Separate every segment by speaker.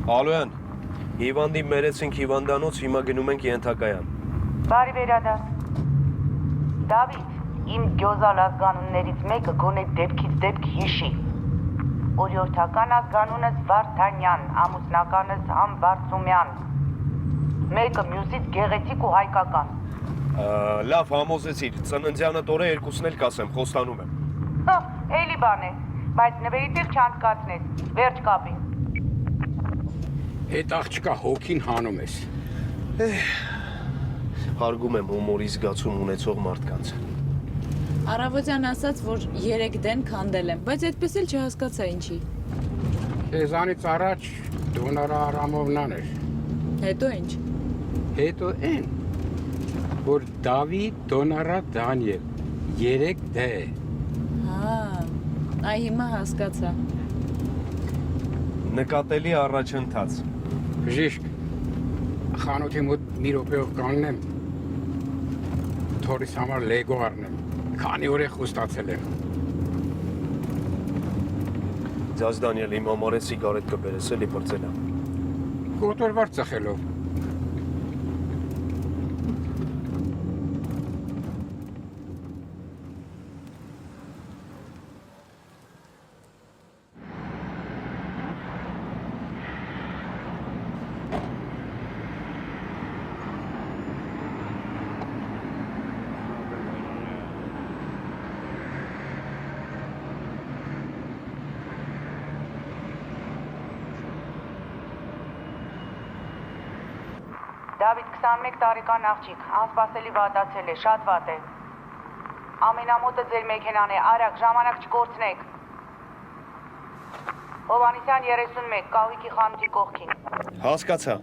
Speaker 1: Ալոյան, հիվանդի մերեցինք հիվանդանոց, հիմա գնում ենք ենթակայան։
Speaker 2: Բարի վերադարձ։ Դավիթ, իմ գյոզալ ազգանուններից մեկը գոնե դեպքից դեպք հիշի։ Օրիորդական ազգանունս Վարդանյան, ամուսնականս Համբարձումյան։ Մեկը մյուսից գեղեցիկ ու հայկական։
Speaker 1: Լավ, համոզեցիր, ծննդյանդ օրը երկուսն էլ կասեմ, խոստանում եմ։
Speaker 2: Էլի բան է, բայց նվերի տեղ չանցկացնես, վերջ կապի։
Speaker 3: Հետ աղջկա հոգին հանում ես։
Speaker 1: Հարգում եմ հումորի զգացում ունեցող մարդկանց։
Speaker 4: Առավոտյան ասաց, որ 3 դեն քանդել եմ, բայց այդպես էլ չհասկացա ինչի։
Speaker 3: Քեզանից առաջ Դոնարա Արամովնան էր։
Speaker 4: Հետո ինչ։
Speaker 3: Հետո այն, որ Դավիթ Դոնարա Դանիել 3 դե։
Speaker 4: Հա, այ հիմա հասկացա։
Speaker 1: Նկատելի առաջընթաց։
Speaker 3: Բժիշկ, խանութի մոտ մի րոպեով կանգնեմ, թորիս համար լեգո առնեմ, քանի օր է խոստացել եմ։
Speaker 1: Ձեզ Դանիել, իմ համար է սիգարետ կբերես, էլի պրծել եմ։
Speaker 3: Կոտորվար ծխելով։
Speaker 2: Դավիթ 21 տարեկան աղջիկ, անսպասելի վատացել է, շատ վատ է։ Ամենամոտը ձեր մեքենան է, արագ, ժամանակ չկորցնեք։ Հովանեսյան 31, Կահույքի խանութի կողքին։
Speaker 1: Հասկացա։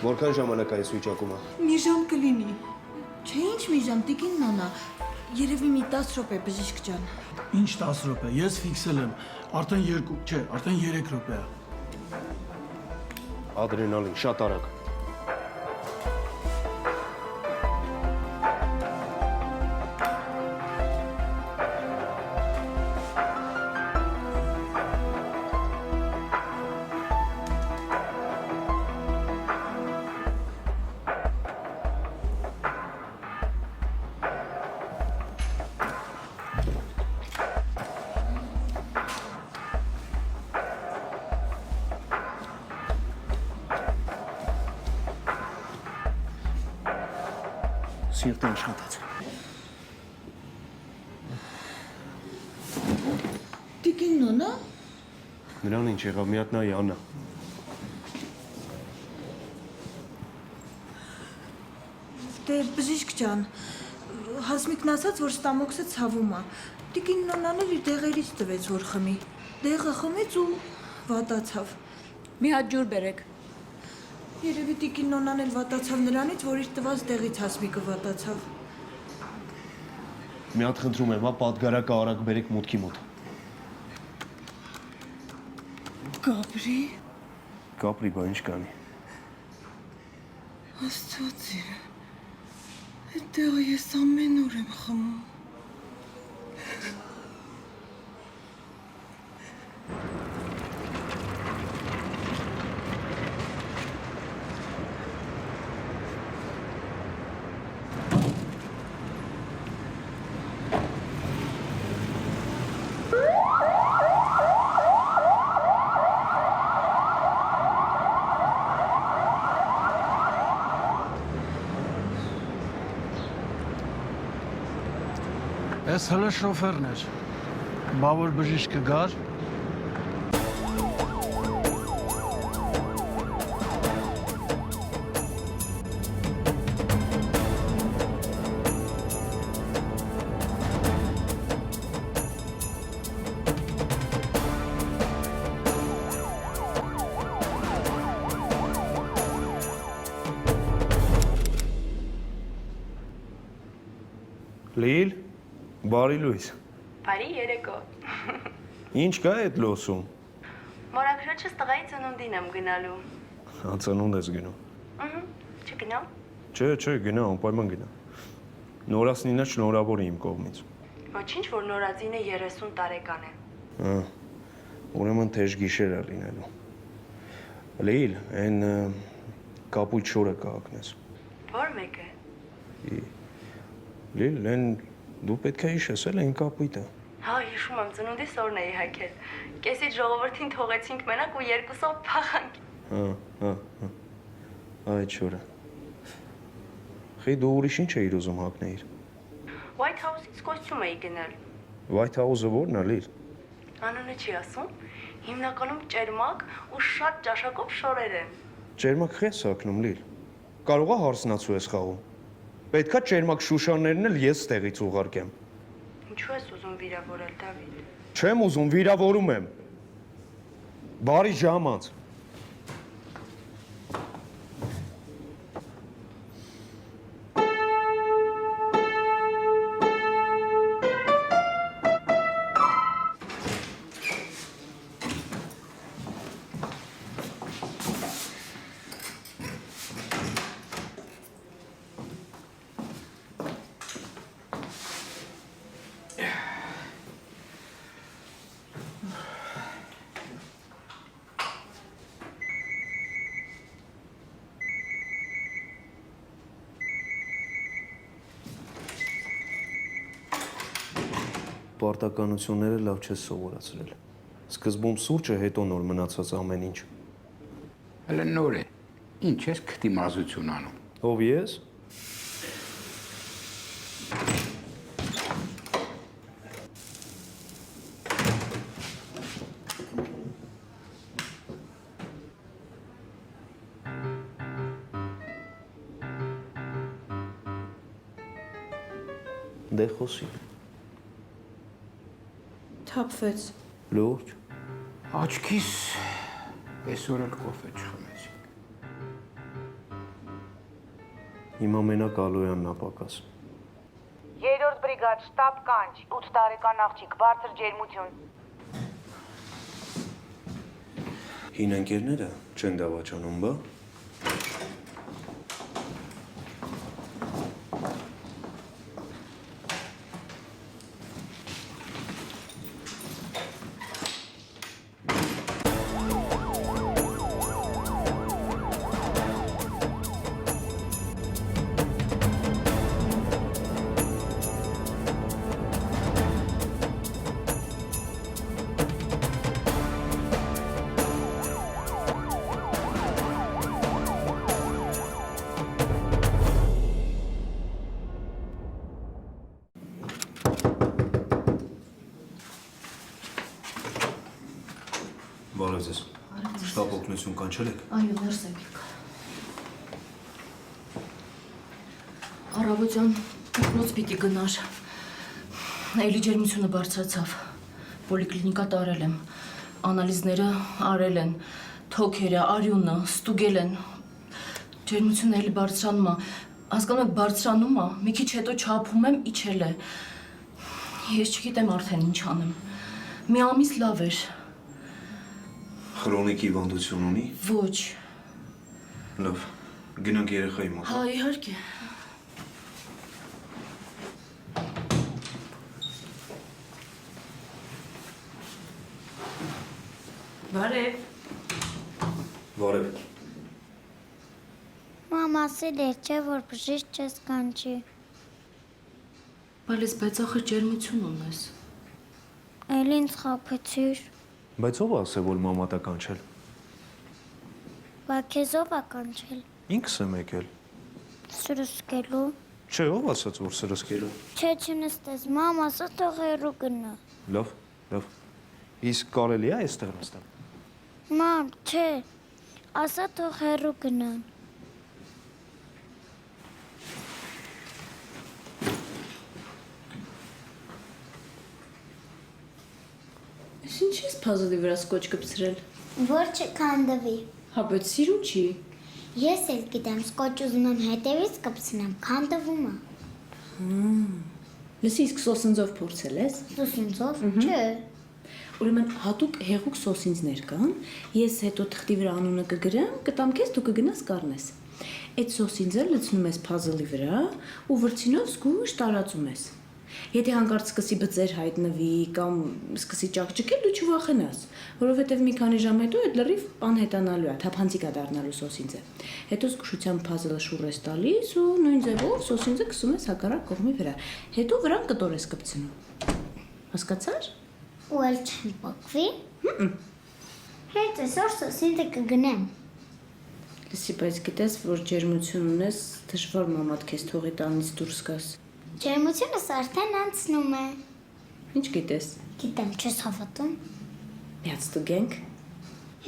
Speaker 1: Որքան ժամանակ այս վիճակում է։
Speaker 5: Մի ժամ կլինի։ Չէ, ինչ մի ժամ, տիկին նոնա։ Երևի մի 10 րոպե բժիշկ ջան։
Speaker 6: Ինչ 10 րոպե, ես ֆիքսել եմ, արդեն 2, չէ, արդեն 3 րոպե է։
Speaker 1: Ադրենալին, շատ արագ։ Սիրտը աշխատած։
Speaker 5: Տիկին նոնա։
Speaker 1: Նրան ինչ եղավ, մի հատ նայ Աննա։
Speaker 5: Դե բժիշկ ջան, Հասմիկն ասաց, որ ստամոքսը ցավում է։ Տիկին նոնան էլ իր դեղերից տվեց, որ խմի։ Դեղը խմեց ու վատացավ։
Speaker 4: Մի հատ ջուր բերեք։
Speaker 5: Երևի տիկին նոնան էլ վատացավ նրանից, որ իր տված դեղից Հասմիկը վատացավ։
Speaker 1: Մի հատ խնդրում եմ, հա, պատգարակը արագ բերեք մուտքի մոտ։
Speaker 5: Գաբրի,
Speaker 1: Կապրի, բա ինչ կանի։
Speaker 5: Աստված իմ։ Այդ դեղը ես ամեն օր եմ խմում։
Speaker 6: Ես հլը շոֆերն էր, բա որ բժիշկը գար,
Speaker 1: Լիլ, բարի լույս։
Speaker 7: Բարի երեկո։
Speaker 1: Ինչ կա այդ լոսում։
Speaker 7: Մորակրոջս տղայի ծնունդին եմ գնալու։
Speaker 1: Ծնունդ ես գնում։
Speaker 7: Չգնամ։
Speaker 1: Չէ, գնա, անպայման գնա։ Նորասնինը շնորհավոր է իմ կողմից։
Speaker 7: Ոչինչ, որ նորածինը 30 տարեկան է։
Speaker 1: Հա։ Ուրեմն թեժ գիշեր է լինելու։ Լիլ, այն կապույտ շորը կհակնես։
Speaker 7: Որ մեկը։
Speaker 1: Լիլ, այն դու պետք է հիշես, էլ այն կապույտը։
Speaker 7: Հա, հիշում եմ, ծնունդի սորն էի հագել։ Կեսից ժողովրդին թողեցինք մենակ ու երկուսով փախանք։
Speaker 1: Հա։ Այդ շորը։ Խի դու ուրիշ ինչ էիր ուզում հագնեիր։
Speaker 7: White House-ից կոստյում էի գնել։
Speaker 1: White House-ը ո՞րն է, Լիլ։
Speaker 7: Անունը չի ասում։ Հիմնականում ճերմակ ու շատ ճաշակով շորեր են։
Speaker 1: Ճերմակ խես հագնում, Լիլ։ Կարողա հարսնացու ես խաղում։ Պետքա ճերմակ շուշաններն էլ ես ստեղից ուղարկեմ։
Speaker 7: Ինչու ես ուզում վիրավորել, Դավիթ։
Speaker 1: Չեմ ուզում, վիրավորում եմ։ Բարի ժամանց։ Պարտականությունները լավ չես սովորացրել։ Սկզբում սուրճը, հետո նոր մնացած ամեն ինչ։
Speaker 3: Հələ նոր է։ Ինչ ես քթի մազություն անում։
Speaker 1: Ով ես։ Դե խոսի։
Speaker 5: Թափվեց։
Speaker 1: Լուրջ։
Speaker 3: Աչքիս այսօր էլ կոֆե չխմեցի։
Speaker 1: Հիմա մենակ Ալոյանն ապակաս։
Speaker 2: 3-րդ բրիգադ, շտաբ կանչ, 8 տարեկան աղջիկ, բարձր ջերմություն։
Speaker 1: Հին ընկերները չեն դավաճանում, բա։ Բարև ձեզ։ Շտապ օգնություն կանչել եք։
Speaker 8: Այո, ներս եք եկա։ Առավոտյան դպրոց պիտի գնար։ Էլի ջերմությունը բարձրացավ։ Պոլիկլինիկա տարել եմ։ Անալիզները արել են։ Թոքերը, արյունը ստուգել են։ Ջերմությունը էլի բարձրանում է։ Հասկանում եք, բարձրանում է։ Մի քիչ հետո չափում եմ, իջել է։ Ես չգիտեմ արդեն ինչ անեմ։ Մի ամիս լավ էր։
Speaker 1: Քրոնիկ հիվանդություն ունի։
Speaker 8: Ոչ։
Speaker 1: Լավ։ Գնանք երեխայի մոտ։
Speaker 8: Հա, իհարկե։
Speaker 4: Բարև։
Speaker 1: Բարև։
Speaker 9: Մամ ասել էր, չէ, որ բժիշկ չես կանչի։
Speaker 8: Բայց ախր ջերմություն ունես։
Speaker 9: Էլ ինձ խաբեցիր։
Speaker 1: Բայց ով ասե, որ մամա կանչել։
Speaker 9: Բա քեզ ով ա կանչել։
Speaker 1: Ինքս եմ եկել։
Speaker 9: Սրսկելու։
Speaker 1: Չէ, ով ասաց, որ սրսկելու։
Speaker 9: Չէ, չնստես, մամ ասա թող հեռու գնա։
Speaker 1: Լավ, լավ։ Իսկ կարելի է այստեղ նստել։
Speaker 9: Մամ, չէ, ասա թող հեռու գնան։
Speaker 4: Ես ինչ ես փազլի վրա սկոչ կպցրել։
Speaker 9: Որ չքանդվի։
Speaker 4: Հա, բայց սիրուն չի։
Speaker 9: Ես էլ գիտեմ, սկոչ ուզում եմ հետևից կպցնեմ, քանդվում է։
Speaker 4: Լսի, իսկ սոսինձով փորձել ես։
Speaker 9: Սուսինձով, չէ։
Speaker 4: Ուրեմն հատուկ հեղուկ սոսինձներ կան, ես հետո թղթի վրա անունը կգրեմ, կտամ քեզ, դու կգնաս կառնես։ Այդ սոսինձը լցնում ես փազլի վրա ու վրձինով զգույշ տարածում ես։ Եթե հանկարծ սկսի բծեր հայտնվի կամ սկսի ճակճկել, դու չվախենաս, որովհետև մի քանի ժամ հետո այդ լրիվ անհետանալու է, թափանցիկ է դառնալու սոսինձը։ Հետո զգուշությամբ փազլը շուռ ես տալիս ու նույն ձևով սոսինձը քսում ես հակառակ կողմի վրա։ Հետո վրան կտոր ես կպցնում։ Հասկացա՞ր։
Speaker 9: Ու էլ չեմ պակվի։ Հետ այսօր սոսինձը կգնեմ։
Speaker 4: Լսի, բայց գիտես, որ ջերմություն ունես, դժվար մամադ քեզ թողի տանից դուրս գաս։
Speaker 9: Ջերմությունս արդեն անցնում է։
Speaker 4: Ինչ գիտես։
Speaker 9: Գիտեմ, չես հավատում։
Speaker 4: Միած ստուգենք։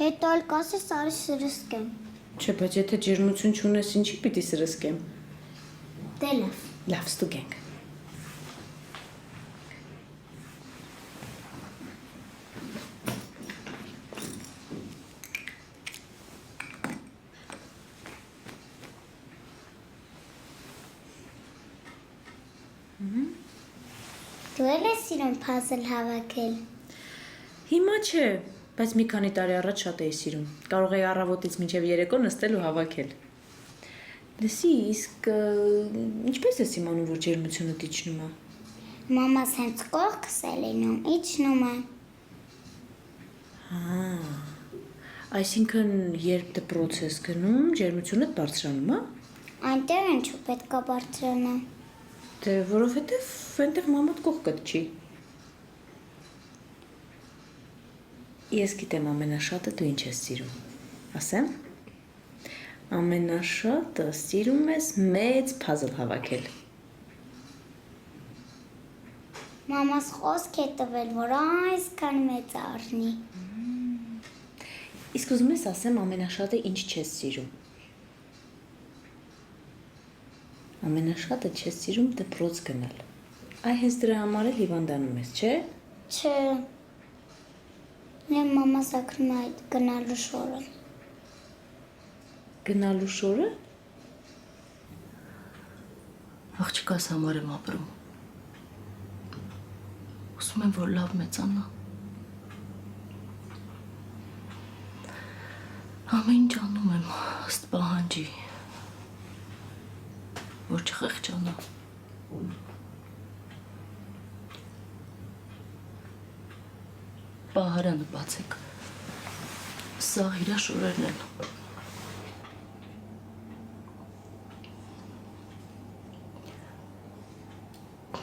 Speaker 9: Հետո էլ կասես արի սրսկեմ։
Speaker 4: Չէ, բայց եթե ջերմություն չունես, ինչի պիտի սրսկեմ։
Speaker 9: Դե լավ։
Speaker 4: Լավ, ստուգենք։
Speaker 9: Դու էլ ես սիրում փազլ հավաքել։
Speaker 4: Հիմա չէ, բայց մի քանի տարի առաջ շատ էի սիրում։ Կարող էի առավոտից մինչև երեկո նստել ու հավաքել։ Լսի, իսկ ինչպես ես իմանում, որ ջերմությունը իջնում է։
Speaker 9: Մամաս հենց կողքս է լինում, իջնում է։
Speaker 4: Հա։ Այսինքն, երբ դպրոց ես գնում, ջերմությունդ բարձրանում է։
Speaker 9: Այնտեղ ինչու պետք է բարձրանա։
Speaker 4: Դե որովհետև այնտեղ մամադ կողքդ չի։ Ես գիտեմ ամենաշատը դու ինչ ես սիրում։ Ասեմ։ Ամենաշատը սիրում ես մեծ փազլ հավաքել։
Speaker 9: Մամաս խոսք է տվել, որ այսքան մեծ առնի։
Speaker 4: Իսկ ուզում ես ասեմ ամենաշատը ինչ չես սիրում։ Ամենաշատը չես սիրում դպրոց գնալ։ Այ հենց դրա համար էլ հիվանդանում ես, չէ։
Speaker 9: Չէ։ Նեմ մամաս ակրում է այդ գնալու շորը։
Speaker 4: Գնալու շորը։
Speaker 8: Աղջկաս համար եմ ապրում։ Ուզում եմ, որ լավ մեծանա։ Ամեն ինչ անում եմ ըստ պահանջի, որ չխղճանա։ Պահարանը բացեք։ Սա հրաշորերն են։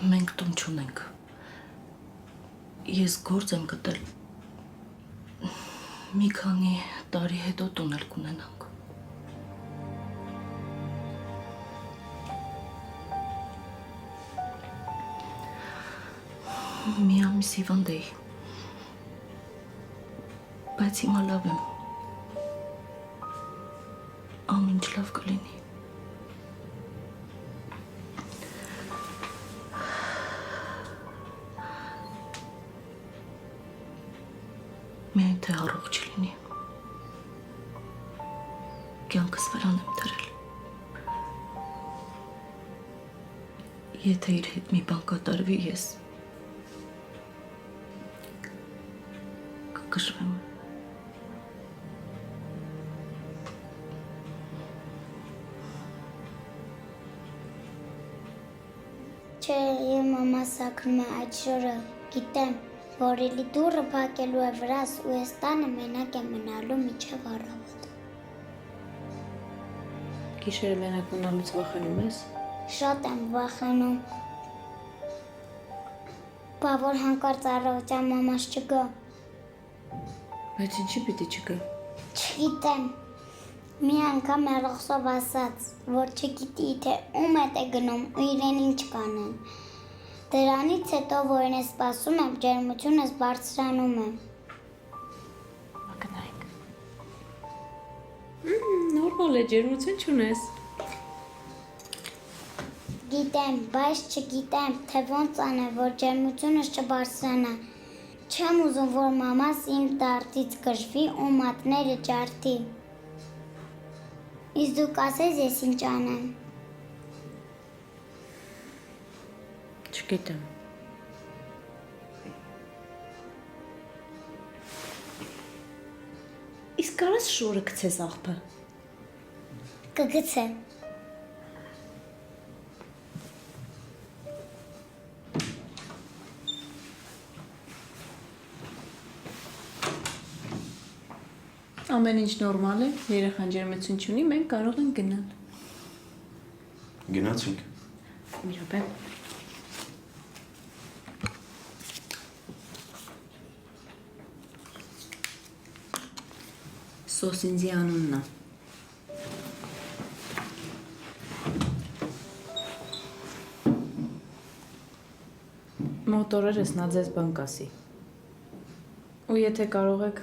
Speaker 8: Մենք տուն չունենք։ Ես գործ եմ գտել։ Մի քանի տարի հետո տուն էլ կունենանք։ Մի ամիս հիվանդ էի։ Բայց հիմա լավ եմ։ Ամեն ինչ լավ կլինի։ Միայն թե առողջ չլինի։ Կյանքս վրան եմ դրել։ Եթե իր հետ մի բան կատարվի, ես կկշռեմ։
Speaker 9: Չէ, եւ մամա սակնում է այդ շորը, գիտեմ, որ էլի դուռը փակելու է վրաս ու ես տանը մենակ եմ մնալու մինչև առավոտ։
Speaker 4: Գիշերը մենակ մնալուց վախենում ես։
Speaker 9: Շատ եմ վախենում։ Բա որ հանկարծ առավոտյան մամաս չգա։
Speaker 4: Բայց ինչի պիտի չգա։
Speaker 9: Չգիտեմ։ Մի անգամ հեռախոսով ասաց, որ չգիտի թե ում հետ է գնում ու իրեն ինչ կանեն։ Դրանից հետո, որն է սպասում եմ, ջերմությունս բարձրանում է։
Speaker 4: Գնայինք։ Նորմալ է, ջերմություն չունես։
Speaker 9: Գիտեմ, բայց չգիտեմ, թե ոնց անեմ, որ ջերմությունս չբարձրանա։ Չեմ ուզում, որ մամաս իմ դարտից կժվի ու մատները ջարդի։ Իսկ դու կասես ես ինչ անեմ։
Speaker 4: Չգիտեմ։ Իսկ կարաս շորը գցես աղբը։
Speaker 9: Կգցեմ։
Speaker 4: Ամեն ինչ նորմալ է, երեխան ջերմություն չունի, մենք կարող ենք գնալ։
Speaker 1: Գնացինք։
Speaker 4: Մի րոպե։ Սոսինձի անունն է։ Մոտ օրերս նա ձեզ բան կասի։ Ու եթե կարող եք,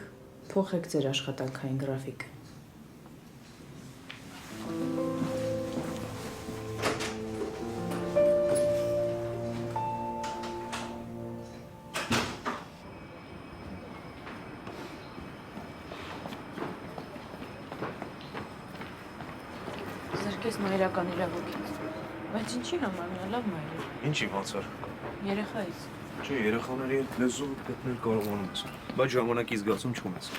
Speaker 4: փոխեք ձեր աշխատանքային գրաֆիկը։ Զրկես մայրական իրավունքից։ Բայց ինչի համար նա լավ մայր է։
Speaker 1: Ինչի ոնց էր։
Speaker 4: Երեխայից։
Speaker 1: Չէ, երեխաների հետ լեզու գտնել կարողանում ես, բայց ժամանակի զգացում չունես։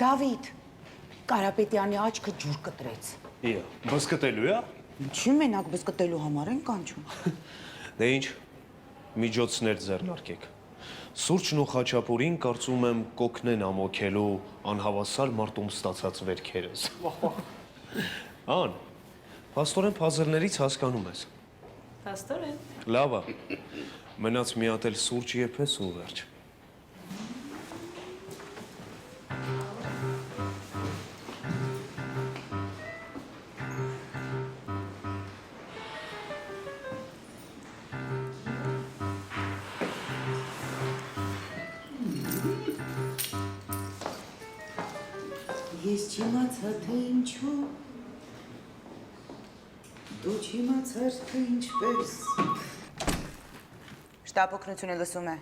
Speaker 2: Դավիթ, Կարապետյանի աչքը ջուր կտրեց։
Speaker 1: Իա, բզկտելու է։
Speaker 2: Ինչի մենակ բզկտելու համար են կանչում։
Speaker 1: Դե ինչ, միջոցներ ձեռնարկեք։ Սուրճն ու խաչապուրին կարծում եմ կօգնեն ամոքելու անհավասար մարտում ստացած վերքերս։ Ան, փաստորեն փազլներից հասկանում ես։
Speaker 4: Փաստորեն։
Speaker 1: Լավ է։ Մնաց մի հատ էլ սուրճ եփես ու վերջ։
Speaker 4: Ես չիմացա թե ինչու, դու չիմացար թե ինչպես։
Speaker 2: Շտաբ օգնությունը լսում է։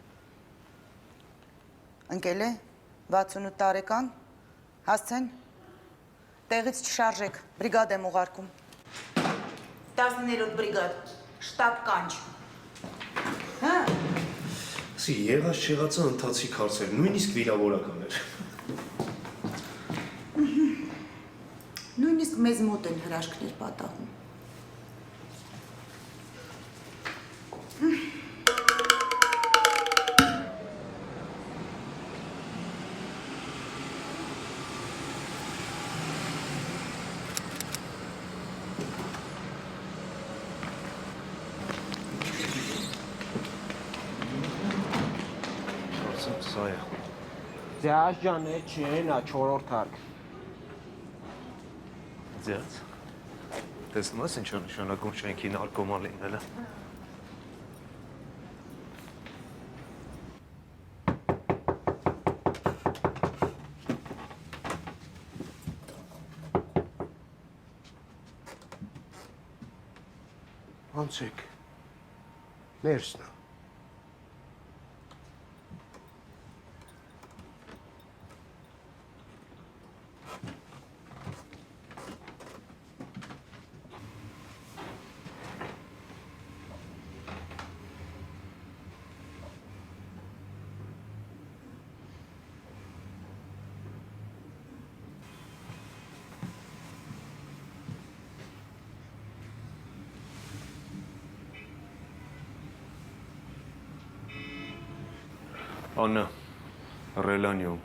Speaker 2: Ընկել է 68 տարեկան, հասցեն, տեղից չշարժեք, բրիգադ եմ ուղարկում։ 19-րդ բրիգադ, շտաբ կանչ։ Հա,
Speaker 1: Սի եղած չեղածը ընթացիկ հարցեր, նույնիսկ վիրավորական էր։
Speaker 2: նույնիսկ մեզ մոտ են հրաշքներ պատահում։
Speaker 1: Սա է։
Speaker 10: Ձեզ ջան է չեն, ա 4-րդ հարկ։
Speaker 1: Ձեզ։ Տեսնում ես ինչ է նշանակում շենքի նարկոման լինելը։
Speaker 10: Անցեք։ Ներսնա։
Speaker 1: Աննա, Ռելանիում,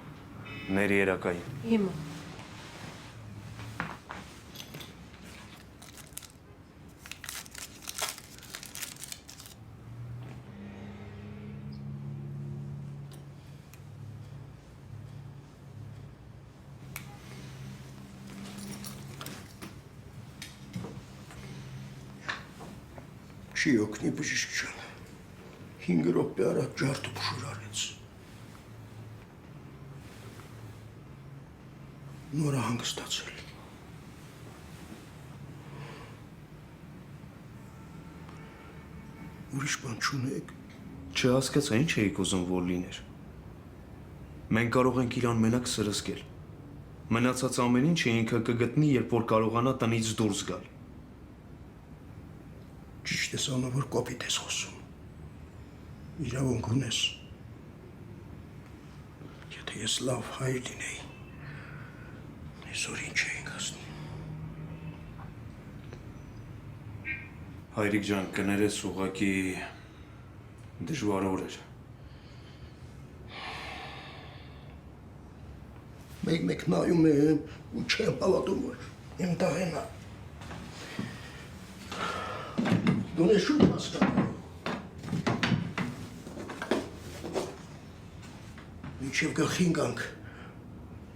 Speaker 1: ների երակային։
Speaker 8: Հիմա։
Speaker 10: Չի օգնի բժիշկ ջան։ 5 րոպե առաջ ջարդը փշուր արեց։ Նորա հանգստացել։ Ուրիշ բան չունեք։
Speaker 1: Չհասկացա, ինչ էիք ուզում որ լիներ։ Մենք կարող ենք իրան մենակ սրսկել։ Մնացած ամեն ինչը ինքը կգտնի, երբ որ կարողանա տնից դուրս գալ։
Speaker 10: Ճիշտ ես անում, որ կոպիտ ես խոսում։ Իրավունք ունես։ Եթե ես լավ հայր լինեի, այսօր ինչ էինք հասնում։
Speaker 1: Հայրիկ ջան, կներես ուղղակի դժվար օր էր։
Speaker 10: Մեկ նայում եմ ու չեմ հավատում, որ իմ տղեն է։ Դու ես շուտ հասկանում։ Մինչև գլխին գանք,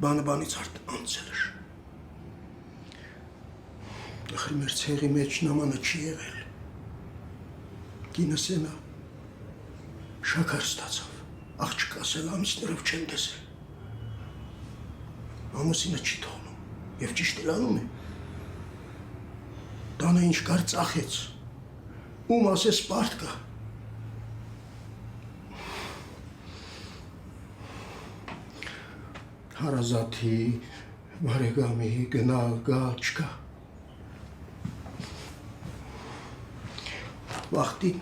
Speaker 10: բանը բանից արդ անցել էր։ Ախր մեր ցեղի մեջ նամանը չի եղել։ Կինս ենա շաքար ստացավ, աղջիկ ասել ամիսներով չեմ տեսել։ Ամուսինը չի թողնում և ճիշտ էլ անում է։ Տանը ինչ կար ծախեց, ում ասես պարտ կա։ Հարազատի, բարեկամի, գնալ, գալ չկա։ Վախտին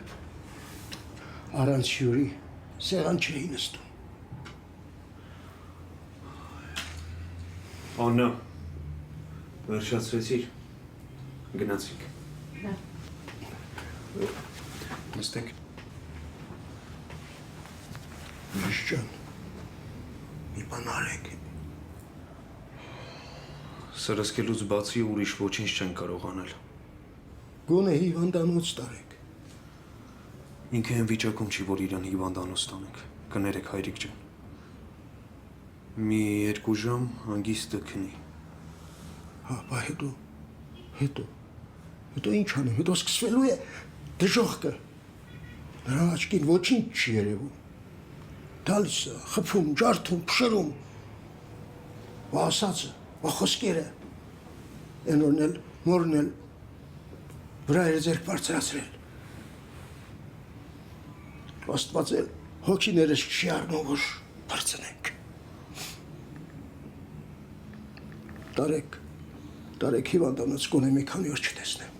Speaker 10: առանց հյուրի սեղան չէի նստում։
Speaker 1: Աննա, վերջացրեցիր, գնացինք։
Speaker 10: Նստեք։ Բժիշկ ջան, մի բան արեք։
Speaker 1: Սրսկելուց բացի ուրիշ ոչինչ չեն կարող անել։
Speaker 10: Գոնե հիվանդանոց տարեք։
Speaker 1: Ինքը այն վիճակում չի, որ իրան հիվանդանոց տանենք։ Կներեք հայրիկ ջան։ Մի 2 ժամ հանգիստը քնի։
Speaker 10: Հա, բա հետո ինչ անեմ, հետո սկսվելու է դժոխքը։ Նրա աչքին ոչինչ չի երևում։ Տալիս է, խփում, ջարդում, փշրում։ Բա ասածը, բա խոսքերը։ Այն օրն էլ, մորն էլ վրայերը ձեռք բարձրացրել։ Աստված էլ հոգիներս չի առնում, որ բարձնենք։ Տարեք հիվանդանոց գոնե մի քանի օր չտեսնեմ։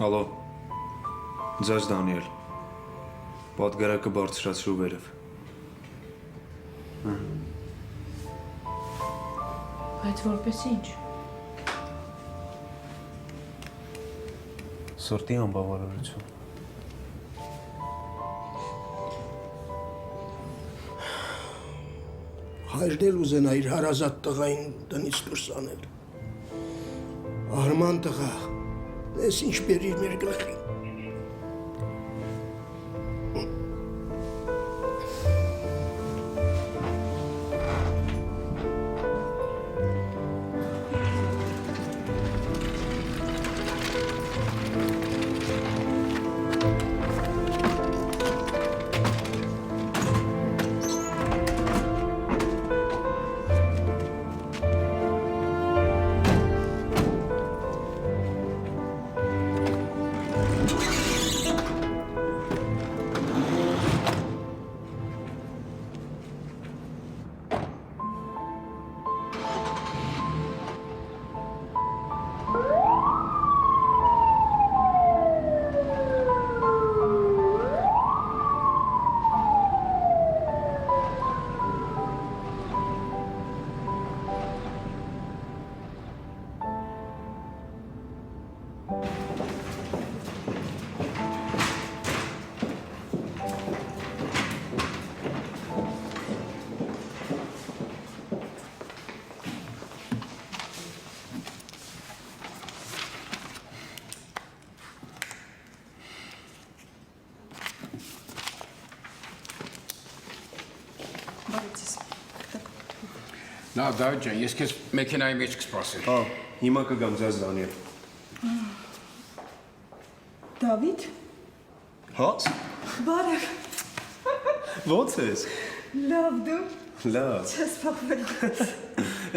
Speaker 1: Ալո, ձեզ Դանիել, պատգարակը բարձրացրու վերև։
Speaker 4: Բայց որպես ինչ։
Speaker 1: Սրտի անբավարարություն։
Speaker 10: Հայրն էլ ուզենա իր հարազատ տղային տնից դուրս անել։ Արման տղա, ես ինչ բերիր մեր գլխին։
Speaker 3: Լավ, Դավիթ ջան, ես քեզ մեքենայի մեջ կսպասեմ։
Speaker 1: Հա, հիմա կգամ ձեզ Դանիել։
Speaker 5: Դավիթ,
Speaker 1: Հաց։
Speaker 5: բարև,
Speaker 1: Ո՞նց ես։
Speaker 5: լավ դու,
Speaker 1: Լավ։
Speaker 5: չես փոխվել։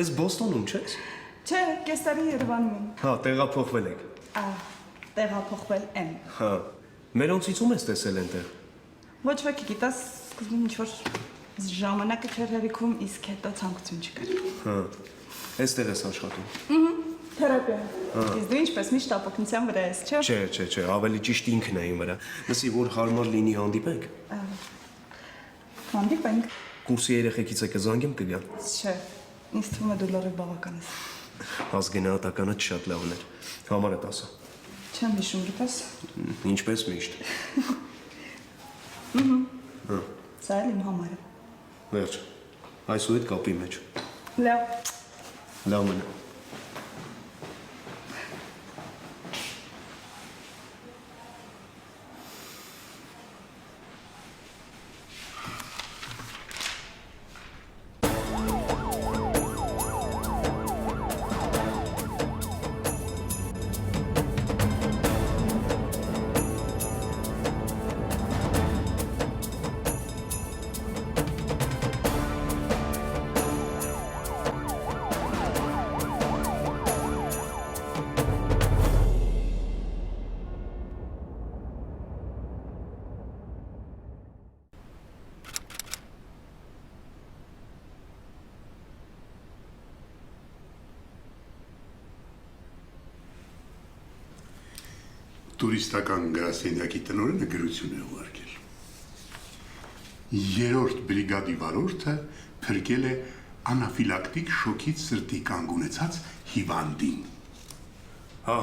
Speaker 1: Ես Բոստոնում չես։
Speaker 5: Չէ, կես տարի Երևանում եմ։
Speaker 1: Հա, տեղափոխվել եք։
Speaker 5: Տեղափոխվել եմ։
Speaker 1: Հա։ Մերոնցից ում ես տեսել այնտեղ։
Speaker 5: Ոչ ոք գիտես, սկզբում ինչ-որ ժամանակը չէր հերիքում, իսկ հետո ցանկություն չկար։
Speaker 1: Հա։ Այստեղ ես աշխատում։
Speaker 5: Թերապիա։ Իսկ դու ինչպես միշտ ապօգնության վրա ես, չէ՞։
Speaker 1: Չէ, ավելի ճիշտ ինքն է իմ վրա։ Լսի, որ հարմար լինի հանդիպենք։
Speaker 5: Հանդիպենք։
Speaker 1: Կուրսի երեխեքից է կզանգեմ կգա։
Speaker 5: Չէ, ինձ թվում է դու լրիվ բավական ես։
Speaker 1: Ազգենատականը շատ լավն էր։ Համարդ ասա։
Speaker 5: Չեմ հիշում, գիտես։
Speaker 1: Ինչպես միշտ։
Speaker 5: Սա էլ իմ համարը։
Speaker 1: Վերջ։ Այսուհետ կապի մեջ։
Speaker 5: Լավ։
Speaker 1: Լավ մնա։
Speaker 11: Տուրիստական գրասենյակի տնօրենը գրություն է ուղարկել։ 3-րդ բրիգադի վարորդը փրկել է անաֆիլակտիկ շոկից սրտի կանգ ունեցած հիվանդին։
Speaker 1: Հա,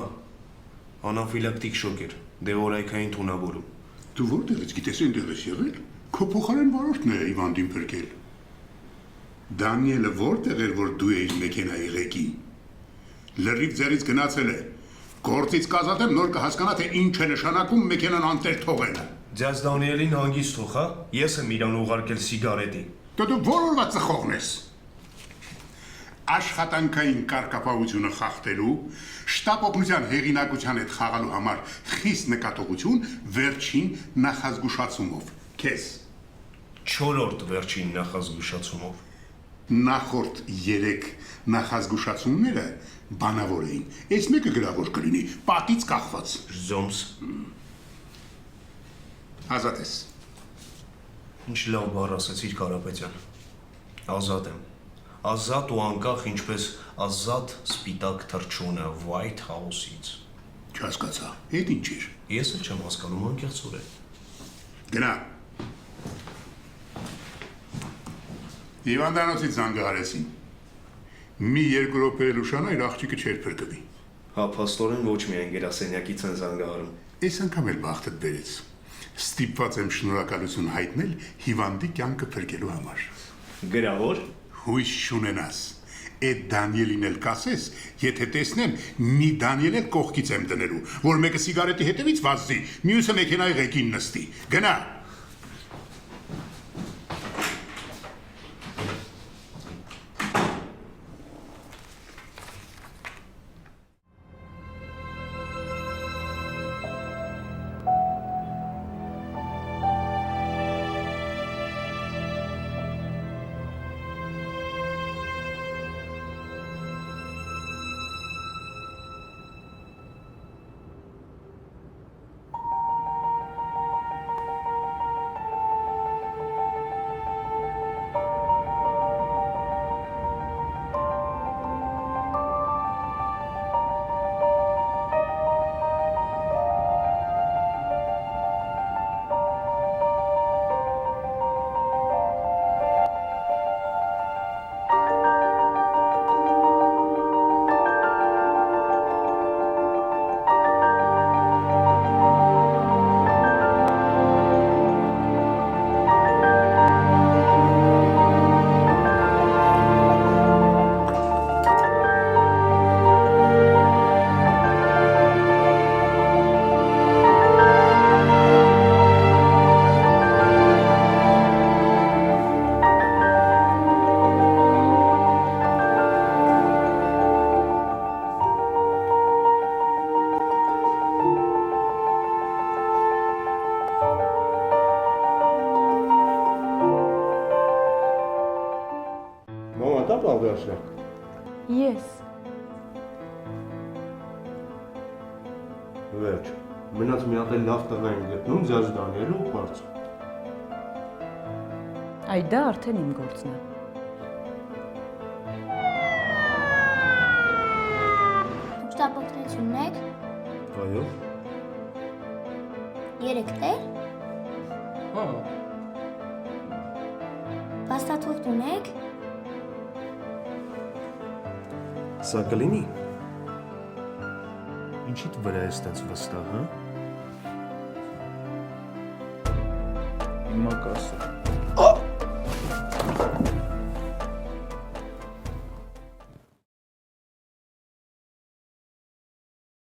Speaker 1: անաֆիլակտիկ շոկ էր, դեորայքային թունավորում։
Speaker 11: Դու որտեղից գիտես այնտեղ ես եղել։ Քո փոխարեն վարորդն է Իվանդին փրկել։ Դանիելը որտեղ էր, որ դու էիր մեքենայի ղեկին։ Լրիվ ձեռից գնացել է։ Գործից կազատեմ, նոր կհասկանա, թե ինչ է նշանակում մեքենան անտեր թողելը։
Speaker 1: Ձեզ Դանիելին հանգիստ թող, հա։ Ես եմ իրան ուղարկել սիգարետի։
Speaker 11: Դու որորվա ծխողն ես։ Աշխատանքային կարգապահությունը խախտելու, շտապ օգնության հեղինակության հետ խաղալու համար խիստ նկատողություն վերջին նախազգուշացումով։ Քեզ
Speaker 1: 4-րդ վերջին նախազգուշացումով։
Speaker 11: Նախորդ 3 նախազգուշացումները բանավոր էին։ Այս մեկը գրավոր կլինի, պատից կախված։
Speaker 1: Զոմս։
Speaker 11: Ազատ ես։
Speaker 1: Ինչ լավ բառ ասեցիր Կարապետյան։ Ազատ եմ։ Ազատ ու անկախ ինչպես ազատ սպիտակ թռչունը White House-ից։
Speaker 11: Չհասկացա, այդ ինչ էր։
Speaker 1: Ես էլ չեմ հասկանում անկեղծորեն։
Speaker 11: Գնա։ Հիվանդանոցից զանգահարեցին։ Մի 2 րոպե լուշանա իր աղջիկը չէր փրկվի։
Speaker 1: Հա, փաստորեն ոչ միայն գրասենյակից են զանգահարում։
Speaker 11: Այս անգամ էլ բախտդ բերեց։ Ստիպված եմ շնորհակալություն հայտնել հիվանդի կյանքը փրկելու համար։
Speaker 1: Գրավոր։
Speaker 11: Հույս չունենաս։ Այդ Դանիելին էլ կասես, եթե տեսնեմ, մի Դանիել էլ կողքից եմ դնելու, որ մեկը սիգարետի հետևից վազի, մյուսը մեքենայի ղեկին նստի։ Գնա։
Speaker 4: Ես։
Speaker 1: Վերջ։ Մնաց մի հատ էլ լավ տղա եմ գտնում, ձեզ Դանիելը ու բարձ։
Speaker 4: Այ դա արդեն իմ գործն է։
Speaker 9: Դուք շտապօգնություն եք։
Speaker 1: Այո։
Speaker 9: 3 տեղ։
Speaker 1: Հա։
Speaker 9: Փաստաթուղթ ունեք։
Speaker 1: Սա կլինի։ Ինչի՞դ վրա է ստենց վստահ, հա։ Հիմա կասա։